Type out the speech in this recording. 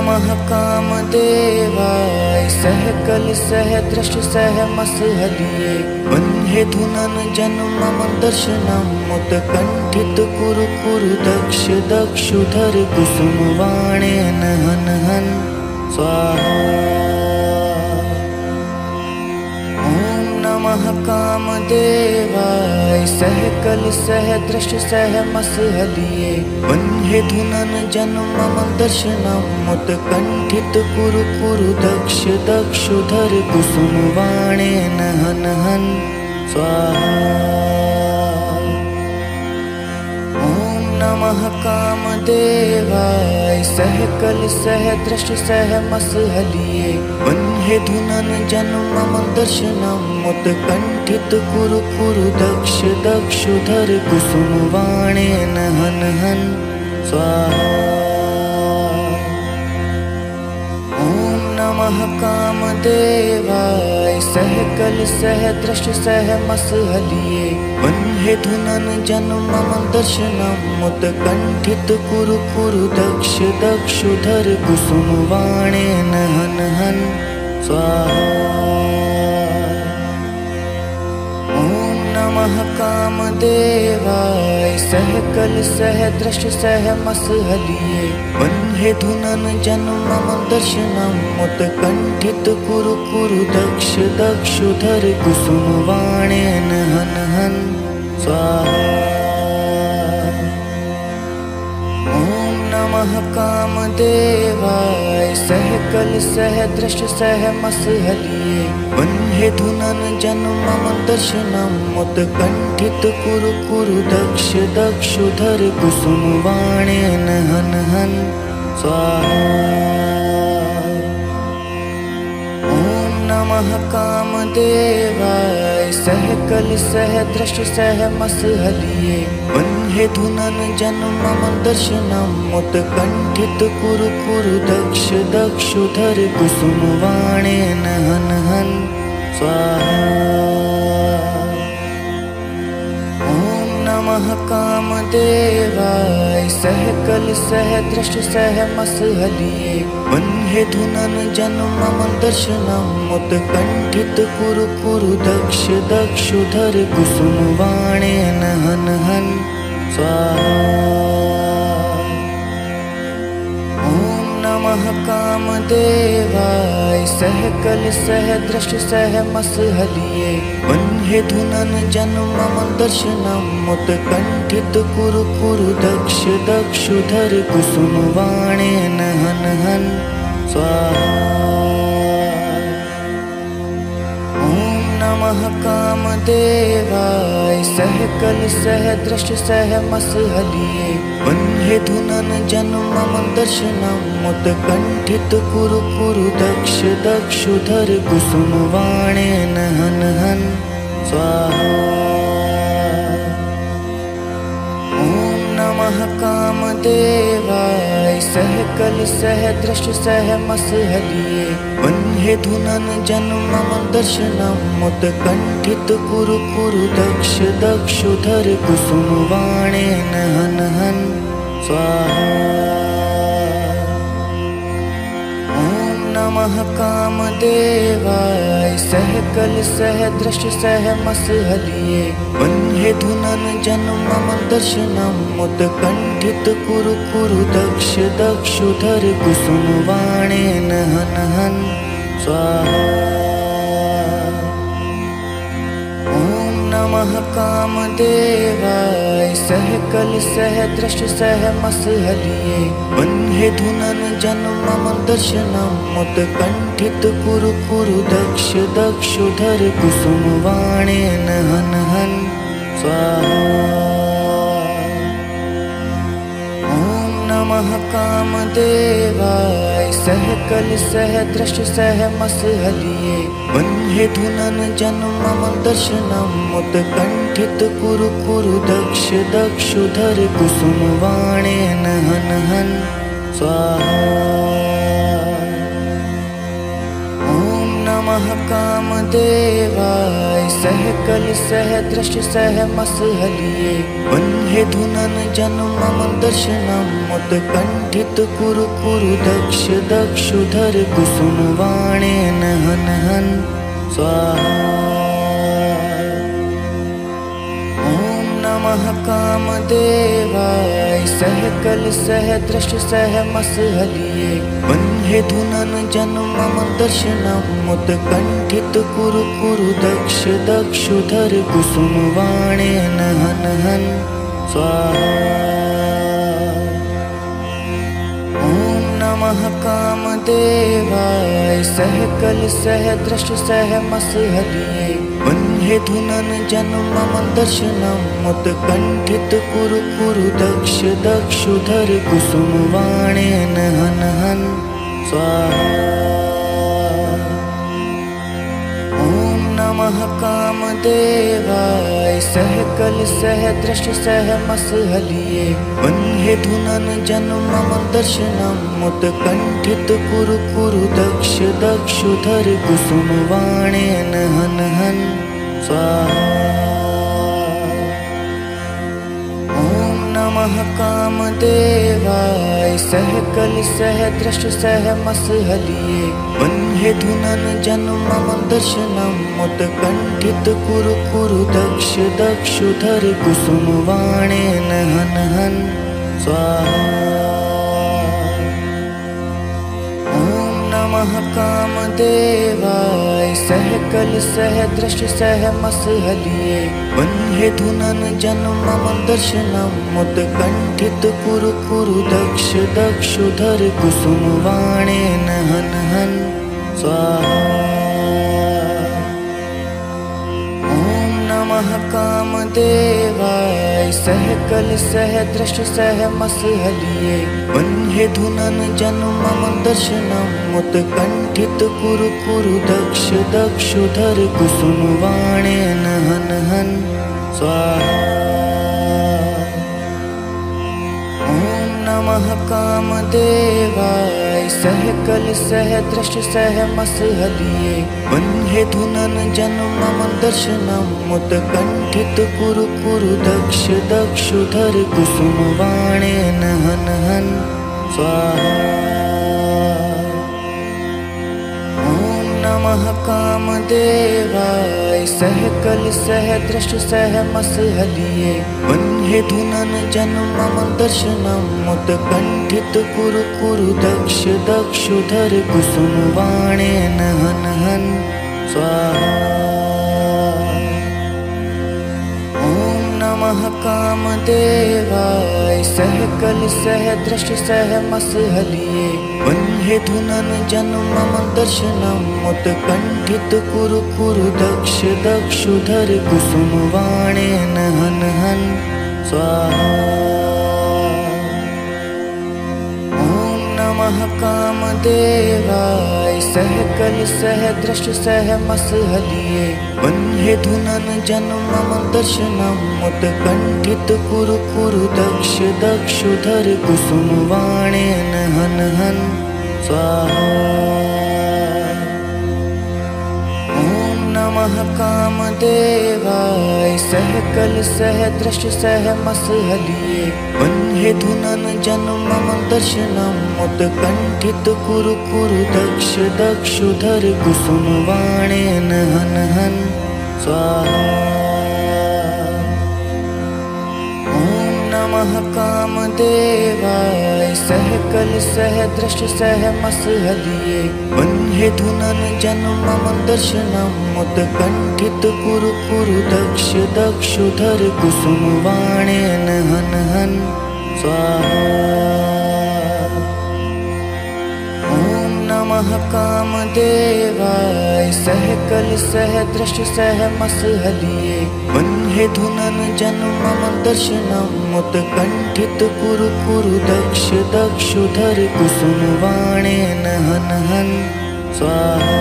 नमः कामदेवाय सहकल सहदृश सहमसहलिये वह्ने धुनन जन्म दर्शनम उत्कंठित कुरु कुरु दक्ष दक्षुधर कुसुम वाणेन हन हन स्वाहा। नमः कामदेवाय सहकल सहदृश सहमसहलिये वह्ने धुनन जन्म दर्शनम उत्कंठित कुरु कुरु दक्ष दक्षुधर कुसुम वाणेन हन हन स्वाहा। नमः कामदेवाय सहकल सहदृश सहमसहलिये वह्ने धुनन जन्म दर्शनम उत्कंठित कुरु कुरु दक्ष दक्षुधर कुसुम वाणेन हन हन स्वाहा। नमः कामदेवाय सहकल सहदृश सहमसहलिये वह्ने धुनन जन्म दर्शनम उत्कंठित कुरु कुरु दक्ष दक्षुधर कुसुम वाणेन हन हन स्वाहा। नमः कामदेवाय सहकल सहदृश सहमसहलिये वह्ने धुनन जन्म दर्शनम उत्कंठित कुरु कुरु दक्ष दक्षुधर कुसुम वाणेन हन हन स्वाहा। नमः कामदेवाय सहकल सहदृश सहमसहलिये वह्ने धुनन जन्म दर्शनम उत्कंठित कुरु कुरु दक्ष दक्षुधर कुसुम वाणेन हन हन स्वाहा। नमः कामदेवाय सहकल सहदृश सहमसहलिये वह्ने धुनन जन्म दर्शनम उत्कंठित कुरु कुरु दक्ष दक्षुधर कुसुम वाणेन हन हन स्वाहा। नमः कामदेवाय सहकल सहदृश सहमसहलिये वह्ने धुनन जन्म दर्शनम उत्कंठित कुरु कुरु दक्ष दक्षुधर कुसुम वाणेन हन हन स्वाहा। नमः कामदेवाय सहकल सहदृश सहमसहलिये वह्ने धुनन जन्म दर्शनम उत्कंठित कुरु कुरु दक्ष दक्षुधर कुसुम वाणेन हन हन स्वाहा। नमः कामदेवाय सहकल सहदृश सहमसहलिये वह्ने धुनन जन्म दर्शनम उत्कंठित कुरु कुरु दक्ष दक्षुधर कुसुम वाणेन हन हन स्वाहा। नमः कामदेवाय सहकल सहदृश सहमसहलिये वह्ने धुनन जन्म दर्शनम उत्कंठित कुरु कुरु दक्ष दक्षुधर कुसुम वाणेन हन हन स्वाहा। नमः कामदेवाय सहकल सहदृश सहमसहलिये वह्ने धुनन जन्म दर्शनम उत्कंठित कुरु कुरु दक्ष दक्षुधर कुसुम वाणेन हन हन स्वाहा। नमः कामदेवाय सहकल सहदृश सहमसहलिये वह्ने धुनन जन्म दर्शनम उत्कंठित कुरु कुरु दक्ष दक्षुधर कुसुम वाणेन हन हन स्वाहा। नमः कामदेवाय सहकल सहदृश सहमसहलिये वह्ने धुनन जन्म दर्शनम उत्कंठित कुरु कुरु दक्ष दक्षुधर कुसुम वाणेन हन हन स्वाहा। नमः कामदेवाय सहकल सहदृश सहमसहलिये वह्ने धुनन जन्मम दर्शनम उत्कंठित कुरु कुरु दक्ष दक्षुधर कुसुमवाणेन हन हन स्वाहा। नमः कामदेवाय सहकल सहदृश सहमसहलिये वह्ने धुनन जन्मम दर्शनम उत्कंठित कुरु कुरु दक्ष दक्षुधर कुसुमवाणेन हन हन स्वाहा। नमः कामदेवाय सहकल सहदृश सहमसहलिये वह्ने धुनन जन्मम दर्शनम उत्कंठित कुरु कुरु दक्ष दक्षुधर कुसुमवाणेन हन हन स्वाहा। नमः कामदेवाय सहकल सहदृश सहमसहलिये वह्ने धुनन जन्मम दर्शनम उत्कंठित कुरु कुरु दक्ष दक्षुधर कुसुमवाणेन हन हन स्वाहा। नमः कामदेवाय सहकल सहदृश सहमसहलिये वह्ने धुनन जन्मम दर्शनम उत्कंठित कुरु कुरु दक्ष दक्षुधर कुसुमवाणेन हन हन स्वाहा। नमः कामदेवाय सहकल सहदृश सहमसहलिये वह्ने धुनन जन्मम दर्शनम उत्कंठित कुरु कुरु दक्ष दक्षुधर कुसुमवाणेन हन हन स्वाहा। नमः कामदेवाय सहकल सहदृश सहमसहलिये वह्ने धुनन जन्मम दर्शनम उत्कंठित कुरु कुरु दक्ष दक्षुधर कुसुमवाणेन हन हन स्वाहा। नमः कामदेवाय सहकल सहदृश सहमसहलिये वह्ने धुनन जन्मम दर्शनम उत्कंठित कुरु कुरु दक्ष दक्षुधर कुसुमवाणेन हन हन स्वाहा। नमः कामदेवाय सहकल सहदृश सहमसहलिये वह्ने धुनन जन्मम दर्शनम उत्कंठित कुरु कुरु दक्ष दक्षुधर कुसुमवाणेन हन हन स्वाहा। नमः कामदेवाय सहकल सहदृश सहमसहलिये वह्ने धुनन जन्मम दर्शनम उत्कंठित कुरु कुरु दक्ष दक्षुधर कुसुमवाणेन हन हन स्वाहा। नमः कामदेवाय सहकल सहदृश सहमसहलिये वह्ने धुनन जन्मम दर्शनम उत्कंठित कुरु कुरु दक्ष दक्षुधर कुसुमवाणेन हन हन स्वाहा। नमः कामदेवाय सहकल सहदृश सहमसहलिये वह्ने धुनन जन्मम दर्शनम उत्कंठित कुरु कुरु दक्ष दक्षुधर कुसुमवाणेन हन हन स्वाहा। नमः कामदेवाय सहकल सहदृश सहमसहलिये वह्ने धुनन जन्मम दर्शनम उत्कंठित कुरु कुरु दक्ष दक्षुधर कुसुमवाणेन हन हन स्वाहा। नमः कामदेवाय सहकल सहदृश सहमसहलिये वह्ने धुनन जन्मम दर्शनम उत्कंठित कुरु कुरु दक्ष दक्षुधर कुसुमवाणेन हन हन स्वाहा।